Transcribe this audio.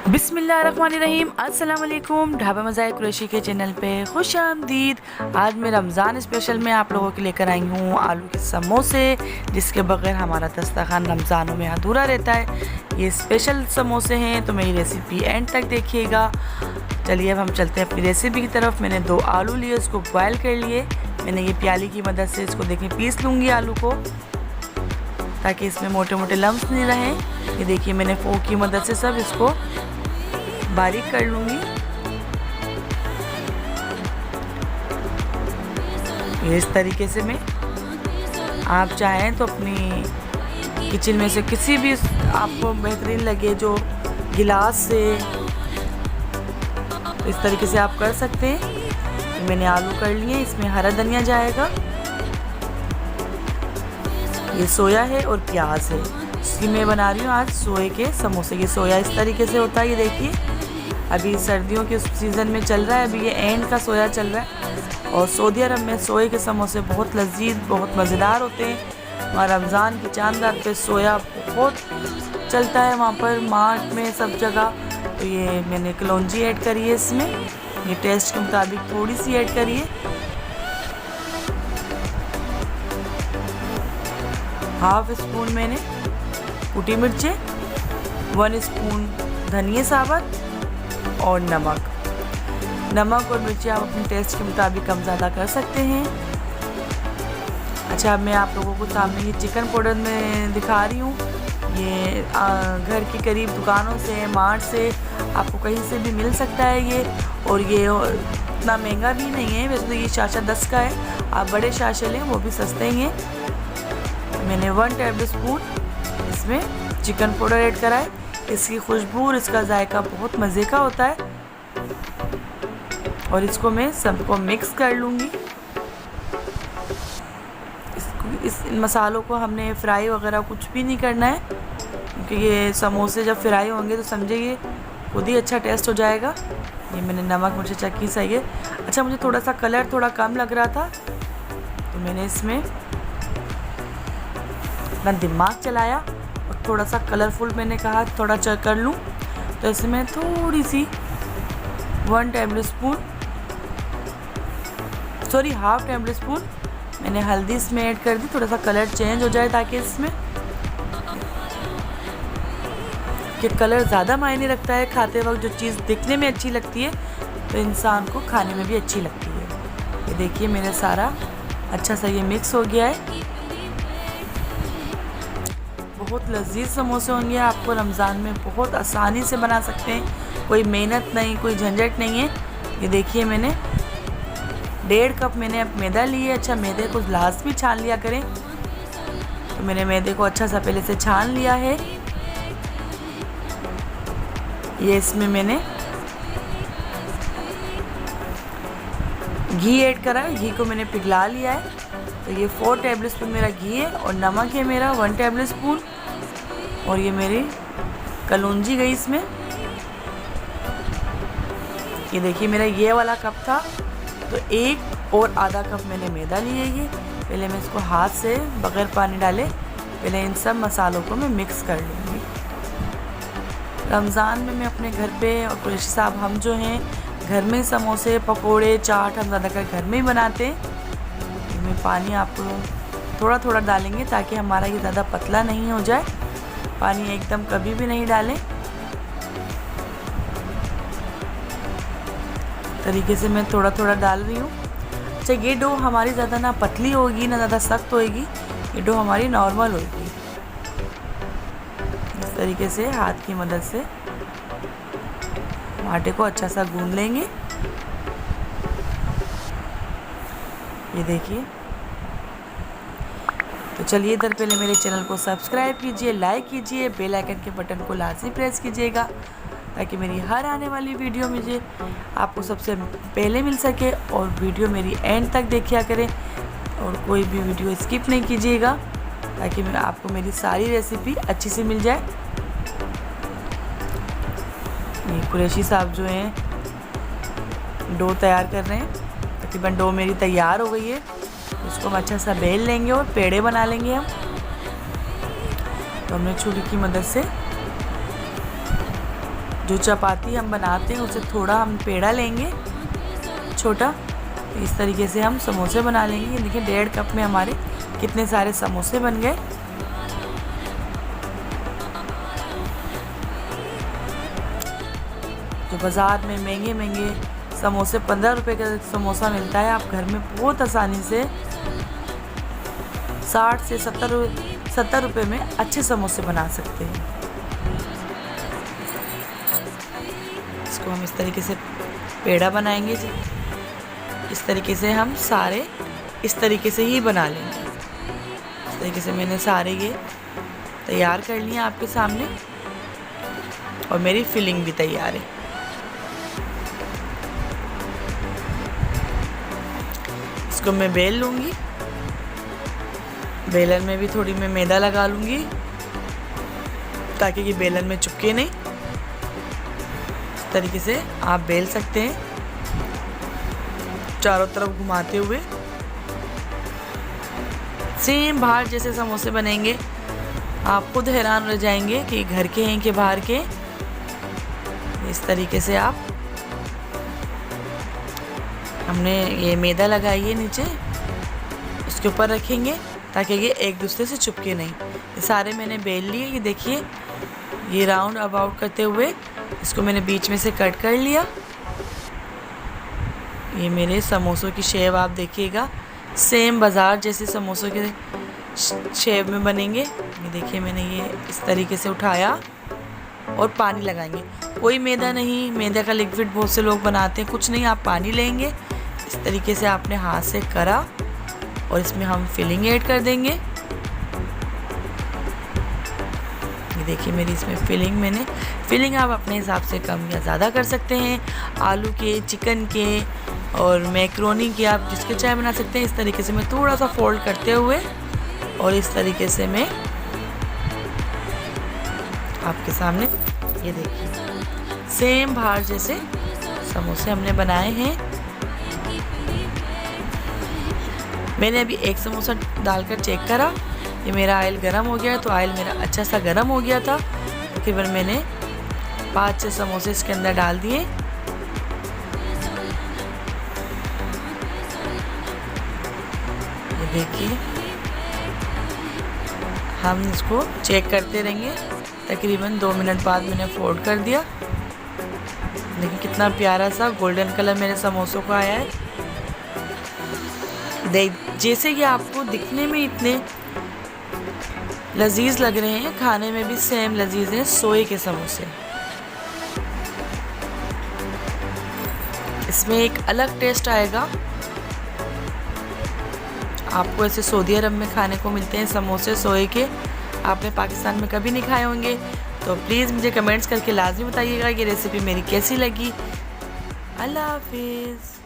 बिस्मिल्लाहिर्रहमानिर्रहीम। अस्सलाम वालेकुम। ढाबा मज़ाहिर कुरैशी के चैनल पे खुश आमदीद। आज मैं रमज़ान स्पेशल में आप लोगों के लेकर आई हूँ आलू के समोसे, जिसके बगैर हमारा दस्तरखान रमज़ानों में अधूरा रहता है। ये स्पेशल समोसे हैं, तो मेरी रेसिपी एंड तक देखिएगा। चलिए अब हम चलते हैं अपनी रेसिपी की तरफ। मैंने 2 आलू लिए, उसको बॉयल कर लिए। मैंने ये प्याली की मदद से इसको देखिए पीस लूँगी आलू को, ताकि इसमें मोटे मोटे लम्स नहीं रहें। ये देखिए मैंने फोक की मदद से सब इसको बारीक कर लूँगी। इस तरीके से मैं, आप चाहें तो अपनी किचन में से किसी भी आपको बेहतरीन लगे जो गिलास से, तो इस तरीके से आप कर सकते हैं। मैंने आलू कर लिए, इसमें हरा धनिया जाएगा, ये सोया है और प्याज है। इसकी मैं बना रही हूँ आज सोए के समोसे। ये सोया इस तरीके से होता है। ये देखिए अभी सर्दियों के सीज़न में चल रहा है, अभी ये एंड का सोया चल रहा है। और सऊदी अरब में सोए के समोसे बहुत लजीज, बहुत मज़ेदार होते हैं। और रमज़ान की चांद रात पे सोया बहुत चलता है वहाँ पर, मार्ट में, सब जगह। तो ये मैंने कलौंजी ऐड करी है इसमें, ये टेस्ट के मुताबिक थोड़ी सी ऐड करिए। हाफ स्पून मैंने कुटी मिर्चें, 1 स्पून धनिया साबुत और नमक और मिर्ची आप अपने टेस्ट के मुताबिक कम ज़्यादा कर सकते हैं। अच्छा, अब मैं आप लोगों को सामने ये चिकन पाउडर में दिखा रही हूँ। ये घर के करीब दुकानों से, मार्ट से, आपको कहीं से भी मिल सकता है ये। और ये इतना महंगा भी नहीं है, वैसे तो ये शाशा 10 का है। आप बड़े शाशे लें, वो भी सस्ते ही हैं। मैंने 1 टेबल स्पून इसमें चिकन पाउडर ऐड करा है। इसकी खुशबू और इसका जायका बहुत मज़े का होता है। और इसको मैं सबको मिक्स कर लूँगी। इन मसालों को हमने फ्राई वगैरह कुछ भी नहीं करना है, क्योंकि ये समोसे जब फ्राई होंगे तो समझिए खुद ही अच्छा टेस्ट हो जाएगा। ये मैंने नमक मुझे चक्की सही है। अच्छा, मुझे थोड़ा सा कलर थोड़ा कम लग रहा था, तो मैंने इसमें अपना दिमाग चलाया और थोड़ा सा कलरफुल मैंने कहा थोड़ा चेक कर लूँ। तो इसमें थोड़ी सी 1 table spoon, sorry half table spoon मैंने हल्दी इसमें ऐड कर दी, थोड़ा सा कलर चेंज हो जाए, ताकि इसमें कि कलर ज़्यादा मायने रखता है। खाते वक्त जो चीज़ दिखने में अच्छी लगती है तो इंसान को खाने में भी अच्छी लगती है। ये देखिए मेरा सारा अच्छा सा ये मिक्स हो गया है। बहुत लजीज समोसे होंगे, आपको रमज़ान में बहुत आसानी से बना सकते हैं। कोई मेहनत नहीं, कोई झंझट नहीं है। ये देखिए मैंने 1.5 कप मैंने अब मैदा लिए। अच्छा, मैदे को लाजमी छान लिया करें, तो मैंने मैदे को अच्छा सा पहले से छान लिया है। ये इसमें मैंने घी ऐड करा है, घी को मैंने पिघला लिया है। तो ये 4 टेबल स्पून मेरा घी है और नमक है मेरा 1 टेबल स्पून। और ये मेरी कलौंजी गई इसमें। ये देखिए मेरा ये वाला कप था, तो 1 और आधा कप मैंने मैदा लिया। ये पहले मैं इसको हाथ से बगैर पानी डाले पहले इन सब मसालों को मैं मिक्स कर लूँगी। रमज़ान में मैं अपने घर पे और कुरैशी साहब हम जो हैं घर में समोसे, पकोड़े, चाट हम ज़्यादातर घर में ही बनाते हैं। मैं पानी आपको थोड़ा थोड़ा डालेंगे ताकि हमारा ये ज़्यादा पतला नहीं हो जाए। पानी एकदम कभी भी नहीं डालें। तरीके से मैं थोड़ा थोड़ा डाल रही हूँ। अच्छा, ये डो हमारी ज़्यादा ना पतली होगी ना ज़्यादा सख्त होएगी, ये डो हमारी नॉर्मल होगी। इस तरीके से हाथ की मदद से आटे को अच्छा सा गूंद लेंगे। ये देखिए। तो चलिए इधर पहले मेरे चैनल को सब्सक्राइब कीजिए, लाइक कीजिए, बेल आइकन के बटन को लाजमी प्रेस कीजिएगा, ताकि मेरी हर आने वाली वीडियो मुझे आपको सबसे पहले मिल सके। और वीडियो मेरी एंड तक देखिया करें और कोई भी वीडियो स्किप नहीं कीजिएगा, ताकि आपको मेरी सारी रेसिपी अच्छी से मिल जाए। ये कुरैशी साहब जो हैं डो तैयार कर रहे हैं। तकरीबन डो मेरी तैयार हो गई है। उसको हम अच्छा सा बेल लेंगे और पेड़े बना लेंगे हम। तो हमने छुरी की मदद से जो चपाती हम बनाते हैं उससे थोड़ा हम पेड़ा लेंगे छोटा, इस तरीके से हम समोसे बना लेंगे। देखिए 1.5 कप में हमारे कितने सारे समोसे बन गए। जो बाज़ार में महंगे महंगे समोसे 15 रुपए का समोसा मिलता है, आप घर में बहुत आसानी से 60 से 70 रुपए में अच्छे समोसे बना सकते हैं। इसको हम इस तरीके से पेड़ा बनाएंगे जी। इस तरीके से हम सारे इस तरीके से ही बना लेंगे। इस तरीके से मैंने सारे ये तैयार कर लिए आपके सामने और मेरी फिलिंग भी तैयार है। इसको मैं बेल लूँगी, बेलन में भी थोड़ी मैं मैदा लगा लूँगी ताकि ये बेलन में चिपके नहीं। इस तरीके से आप बेल सकते हैं चारों तरफ घुमाते हुए। सेम बाहर जैसे समोसे बनेंगे, आप खुद हैरान रह जाएंगे कि घर के हैं कि बाहर के। इस तरीके से आप हमने ये मैदा लगाई है नीचे, उसके ऊपर रखेंगे ताकि ये एक दूसरे से चिपके नहीं। ये सारे मैंने बेल लिए। ये देखिए ये राउंड अबाउट करते हुए इसको मैंने बीच में से कट कर लिया। ये मेरे समोसों की शेप आप देखिएगा, सेम बाज़ार जैसे समोसों के शेप में बनेंगे। ये देखिए मैंने ये इस तरीके से उठाया और पानी लगाएंगे। कोई मैदा नहीं, मैदा का लिक्विड बहुत से लोग बनाते हैं, कुछ नहीं, आप पानी लेंगे। इस तरीके से आपने हाथ से करा और इसमें हम फिलिंग ऐड कर देंगे। ये देखिए मेरी इसमें फिलिंग आप अपने हिसाब से कम या ज़्यादा कर सकते हैं। आलू के, चिकन के और मैक्रोनी के आप जिसके चाहे बना सकते हैं। इस तरीके से मैं थोड़ा सा फोल्ड करते हुए और इस तरीके से मैं आपके सामने ये देखिए सेम बाहर जैसे समोसे हमने बनाए हैं। मैंने अभी एक समोसा डालकर चेक करा, ये मेरा ऑयल गरम हो गया है। तो ऑयल मेरा अच्छा सा गरम हो गया था। तकरीबन मैंने 5-6 समोसे इसके अंदर डाल दिए। ये देखिए हम इसको चेक करते रहेंगे। तकरीबन 2 मिनट बाद मैंने फोल्ड कर दिया। देखिए कितना प्यारा सा गोल्डन कलर मेरे समोसों को आया है। जैसे कि आपको दिखने में इतने लजीज लग रहे हैं, खाने में भी सेम लजीज हैं सोए के समोसे। इसमें एक अलग टेस्ट आएगा। आपको ऐसे सऊदी अरब में खाने को मिलते हैं समोसे सोए के, आपने पाकिस्तान में कभी नहीं खाए होंगे। तो प्लीज़ मुझे कमेंट्स करके लाजमी बताइएगा ये रेसिपी मेरी कैसी लगी। अल्लाह हाफिज़।